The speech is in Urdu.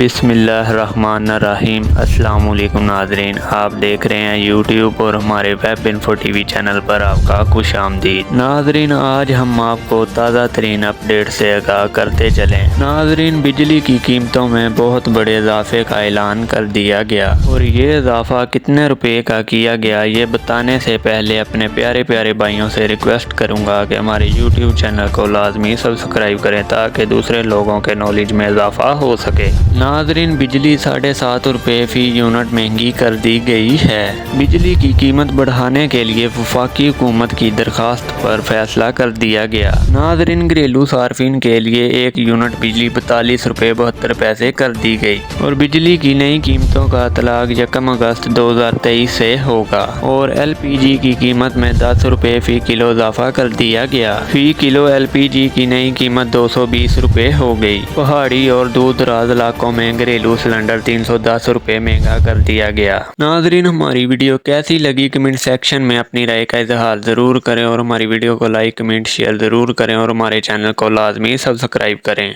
بسم اللہ الرحمن الرحیم۔ السلام علیکم ناظرین، آپ دیکھ رہے ہیں یوٹیوب اور ہمارے web info T V channel پر آپ کا خوش آمدید۔ ناظرین، آج ہم آپ کو تازہ ترین اپڈیٹ سے آگاہ کرتے چلیں۔ ناظرین، بجلی کی قیمتوں میں بہت بڑے اضافے کا اعلان کر دیا گیا، اور یہ اضافہ کتنے روپے کا کیا گیا یہ بتانے سے پہلے اپنے پیارے پیارے بھائیوں سے ریکویسٹ کروں گا کہ ہمارے یوٹیوب چینل کو لازمی سبسکرائب کریں تاکہ دوسرے لوگوں کے نالج میں اضافہ ہو سکے۔ ناظرین، بجلی 7.5 روپے فی یونٹ مہنگی کر دی گئی ہے۔ بجلی کی قیمت بڑھانے کے لیے وفاقی حکومت کی درخواست پر فیصلہ کر دیا گیا۔ ناظرین، گھریلو صارفین کے لیے 1 یونٹ بجلی 42 روپے 72 پیسے کر دی گئی، اور بجلی کی نئی قیمتوں کا اطلاق 1 اگست 2023 سے ہوگا، اور ایل پی جی کی قیمت میں 10 روپے فی کلو اضافہ کر دیا گیا۔ فی کلو ایل پی جی کی نئی قیمت 220 روپے ہو گئی۔ پہاڑی اور دور دراز علاقوں میں گھریلو سلنڈر 310 روپے مہنگا کر دیا گیا۔ ناظرین، ہماری ویڈیو کیسی لگی کمنٹ سیکشن میں اپنی رائے کا اظہار ضرور کریں، اور ہماری ویڈیو کو لائک کمنٹ شیئر ضرور کریں، اور ہمارے چینل کو لازمی سبسکرائب کریں۔